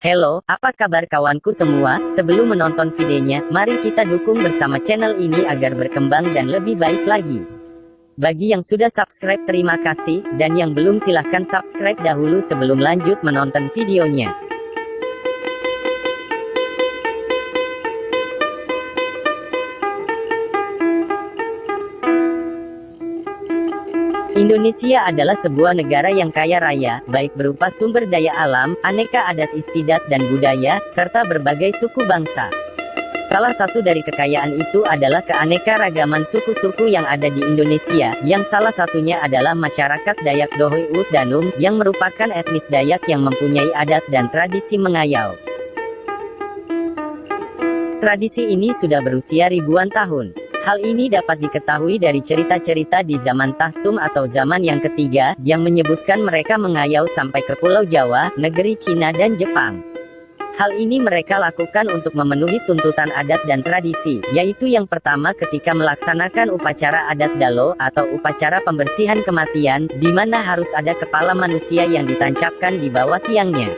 Hello, apa kabar kawanku semua? Sebelum menonton videonya, mari kita dukung bersama channel ini agar berkembang dan lebih baik lagi. Bagi yang sudah subscribe terima kasih, dan yang belum silahkan subscribe dahulu sebelum lanjut menonton videonya. Indonesia adalah sebuah negara yang kaya raya, baik berupa sumber daya alam, aneka adat istiadat dan budaya, serta berbagai suku bangsa. Salah satu dari kekayaan itu adalah keanekaragaman suku-suku yang ada di Indonesia, yang salah satunya adalah masyarakat Dayak Dhohoy Ut Danum, yang merupakan etnis Dayak yang mempunyai adat dan tradisi mengayau. Tradisi ini sudah berusia ribuan tahun. Hal ini dapat diketahui dari cerita-cerita di zaman Tahtum atau zaman yang ketiga, yang menyebutkan mereka mengayau sampai ke Pulau Jawa, negeri Cina dan Jepang. Hal ini mereka lakukan untuk memenuhi tuntutan adat dan tradisi, yaitu yang pertama ketika melaksanakan upacara adat Dalo, atau upacara pembersihan kematian, di mana harus ada kepala manusia yang ditancapkan di bawah tiangnya.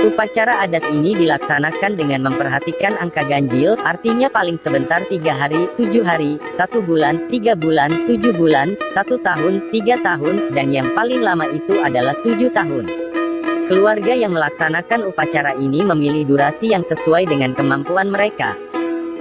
Upacara adat ini dilaksanakan dengan memperhatikan angka ganjil, artinya paling sebentar 3 hari, 7 hari, 1 bulan, 3 bulan, 7 bulan, 1 tahun, 3 tahun, dan yang paling lama itu adalah 7 tahun. Keluarga yang melaksanakan upacara ini memilih durasi yang sesuai dengan kemampuan mereka.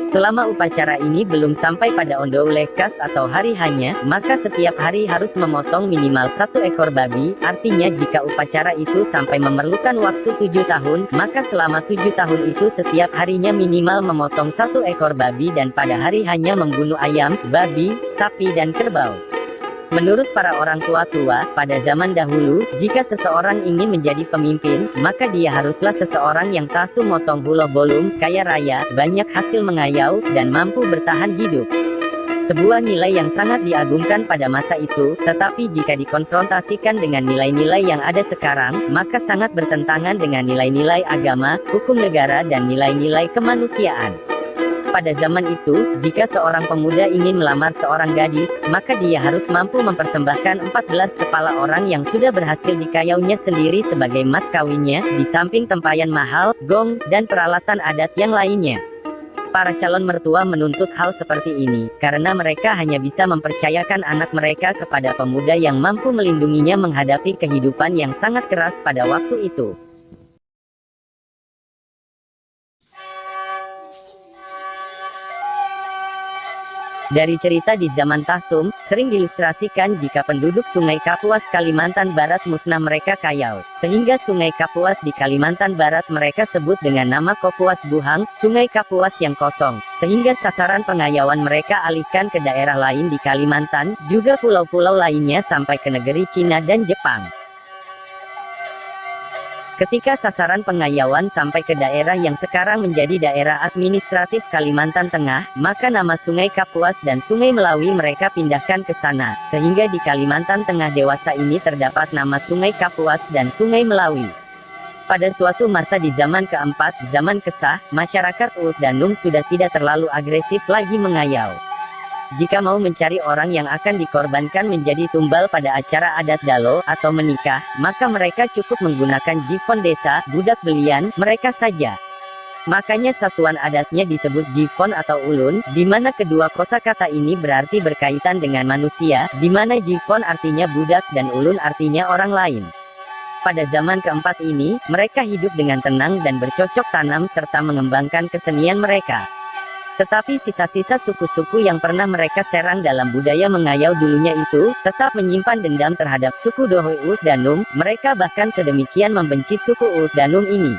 Selama upacara ini belum sampai pada ondo ulekas atau hari hanya, maka setiap hari harus memotong minimal 1 ekor babi, artinya jika upacara itu sampai memerlukan waktu 7 tahun, maka selama 7 tahun itu setiap harinya minimal memotong 1 ekor babi dan pada hari hanya membunuh ayam, babi, sapi dan kerbau. Menurut para orang tua-tua, pada zaman dahulu, jika seseorang ingin menjadi pemimpin, maka dia haruslah seseorang yang tahtu motong hulo bolum, kaya raya, banyak hasil mengayau, dan mampu bertahan hidup. Sebuah nilai yang sangat diagungkan pada masa itu, tetapi jika dikonfrontasikan dengan nilai-nilai yang ada sekarang, maka sangat bertentangan dengan nilai-nilai agama, hukum negara dan nilai-nilai kemanusiaan. Pada zaman itu, jika seorang pemuda ingin melamar seorang gadis, maka dia harus mampu mempersembahkan 14 kepala orang yang sudah berhasil dikayaunya sendiri sebagai mas kawinnya, di samping tempayan mahal, gong, dan peralatan adat yang lainnya. Para calon mertua menuntut hal seperti ini, karena mereka hanya bisa mempercayakan anak mereka kepada pemuda yang mampu melindunginya menghadapi kehidupan yang sangat keras pada waktu itu. Dari cerita di zaman Tahtum, sering diilustrasikan jika penduduk Sungai Kapuas Kalimantan Barat musnah mereka kayau, sehingga Sungai Kapuas di Kalimantan Barat mereka sebut dengan nama Kapuas Buhang, Sungai Kapuas yang kosong, sehingga sasaran pengayauan mereka alihkan ke daerah lain di Kalimantan, juga pulau-pulau lainnya sampai ke negeri Cina dan Jepang. Ketika sasaran pengayauan sampai ke daerah yang sekarang menjadi daerah administratif Kalimantan Tengah, maka nama Sungai Kapuas dan Sungai Melawi mereka pindahkan ke sana, sehingga di Kalimantan Tengah dewasa ini terdapat nama Sungai Kapuas dan Sungai Melawi. Pada suatu masa di zaman keempat, zaman Kesah, masyarakat Ut Danum sudah tidak terlalu agresif lagi mengayau. Jika mau mencari orang yang akan dikorbankan menjadi tumbal pada acara adat Dalo atau menikah, maka mereka cukup menggunakan jifon desa, budak belian, mereka saja. Makanya satuan adatnya disebut jifon atau ulun, di mana kedua kosakata ini berarti berkaitan dengan manusia, di mana jifon artinya budak dan ulun artinya orang lain. Pada zaman keempat ini, mereka hidup dengan tenang dan bercocok tanam serta mengembangkan kesenian mereka. Tetapi sisa-sisa suku-suku yang pernah mereka serang dalam budaya mengayau dulunya itu, tetap menyimpan dendam terhadap suku Dhohoy Ut Danum, mereka bahkan sedemikian membenci suku Ut Danum ini.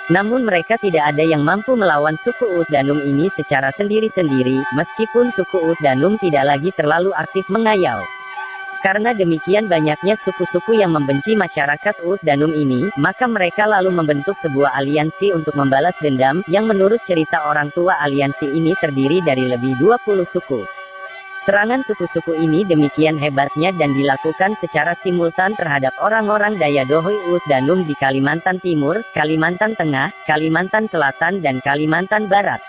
Namun mereka tidak ada yang mampu melawan suku Ut Danum ini secara sendiri-sendiri, meskipun suku Ut Danum tidak lagi terlalu aktif mengayau. Karena demikian banyaknya suku-suku yang membenci masyarakat Ut Danum ini, maka mereka lalu membentuk sebuah aliansi untuk membalas dendam, yang menurut cerita orang tua aliansi ini terdiri dari lebih 20 suku. Serangan suku-suku ini demikian hebatnya dan dilakukan secara simultan terhadap orang-orang Dayak Dhohoy Ut Danum di Kalimantan Timur, Kalimantan Tengah, Kalimantan Selatan dan Kalimantan Barat.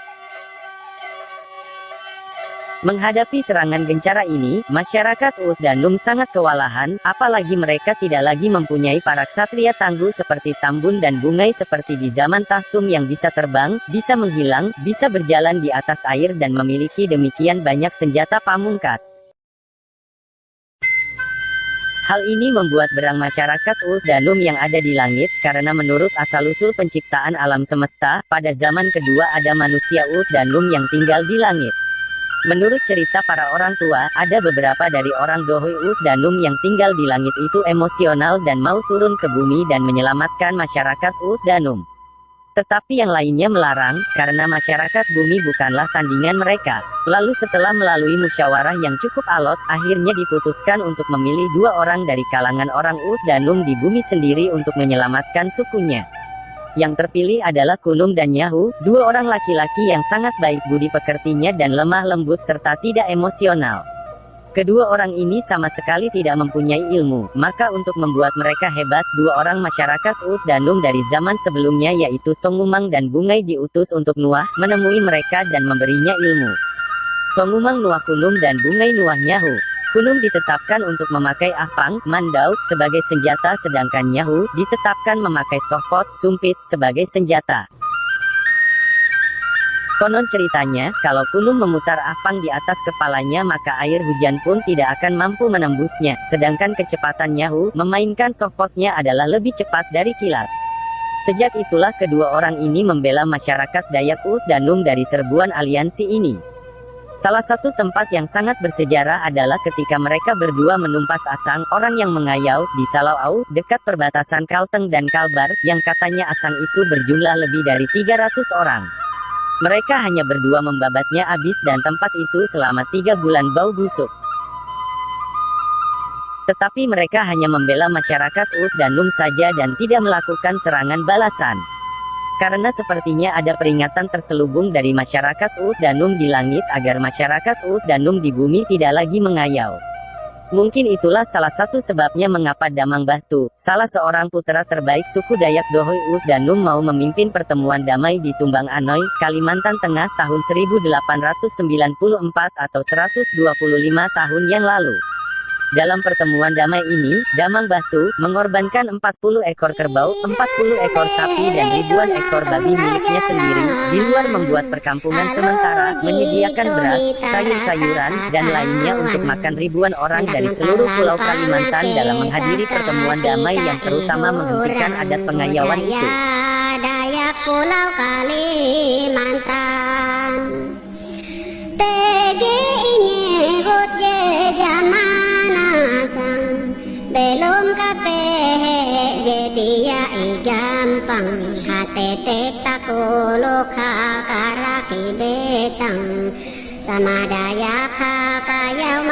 Menghadapi serangan gencara ini, masyarakat Ud dan Num sangat kewalahan, apalagi mereka tidak lagi mempunyai para ksatria tangguh seperti Tambun dan Bungai seperti di zaman Tahtum yang bisa terbang, bisa menghilang, bisa berjalan di atas air dan memiliki demikian banyak senjata pamungkas. Hal ini membuat berang masyarakat Ud dan Num yang ada di langit, karena menurut asal-usul penciptaan alam semesta, pada zaman kedua ada manusia Ud dan Num yang tinggal di langit. Menurut cerita para orang tua, ada beberapa dari orang Dohoi Ud dan Num yang tinggal di langit itu emosional dan mau turun ke bumi dan menyelamatkan masyarakat Ud dan Num. Tetapi yang lainnya melarang, karena masyarakat bumi bukanlah tandingan mereka. Lalu setelah melalui musyawarah yang cukup alot, akhirnya diputuskan untuk memilih 2 orang dari kalangan orang Ud dan Num di bumi sendiri untuk menyelamatkan sukunya. Yang terpilih adalah Kunum dan Nyahu, 2 orang laki-laki yang sangat baik budi pekertinya dan lemah lembut serta tidak emosional. Kedua orang ini sama sekali tidak mempunyai ilmu, maka untuk membuat mereka hebat, 2 orang masyarakat Ud dan Num dari zaman sebelumnya yaitu Songumang dan Bungai diutus untuk Nuah, menemui mereka dan memberinya ilmu. Songumang Nuah Kunum dan Bungai Nuah Nyahu. Kunum ditetapkan untuk memakai ahpang, mandau, sebagai senjata sedangkan Nyahu ditetapkan memakai sohpot, sumpit, sebagai senjata. Konon ceritanya, kalau Kunum memutar ahpang di atas kepalanya maka air hujan pun tidak akan mampu menembusnya, sedangkan kecepatan Nyahu memainkan sohpotnya adalah lebih cepat dari kilat. Sejak itulah kedua orang ini membela masyarakat Dayak Ud dan Num dari serbuan aliansi ini. Salah satu tempat yang sangat bersejarah adalah ketika mereka berdua menumpas Asang, orang yang mengayau, di Salauau, dekat perbatasan Kalteng dan Kalbar, yang katanya Asang itu berjumlah lebih dari 300 orang. Mereka hanya berdua membabatnya habis dan tempat itu selama 3 bulan bau busuk. Tetapi mereka hanya membela masyarakat Ud dan Num saja dan tidak melakukan serangan balasan. Karena sepertinya ada peringatan terselubung dari masyarakat Ud dan Num di langit agar masyarakat Ud dan Num di bumi tidak lagi mengayau. Mungkin itulah salah satu sebabnya mengapa Damang Bahtu, salah seorang putra terbaik suku Dayak Dohoi Ud dan Num mau memimpin pertemuan damai di Tumbang Anoy, Kalimantan Tengah tahun 1894 atau 125 tahun yang lalu. Dalam pertemuan damai ini, Damang Bahtu mengorbankan 40 ekor kerbau, 40 ekor sapi dan ribuan ekor babi miliknya sendiri, di luar membuat perkampungan sementara, menyediakan beras, sayur-sayuran, dan lainnya untuk makan ribuan orang dari seluruh pulau Kalimantan dalam menghadiri pertemuan damai yang terutama menghentikan adat pengayauan itu. Dayak Pulau Kalimantan Tege nyebut je zaman belum kape jadi ya gampang hatete takulo kakaraki betang sama daya kakayau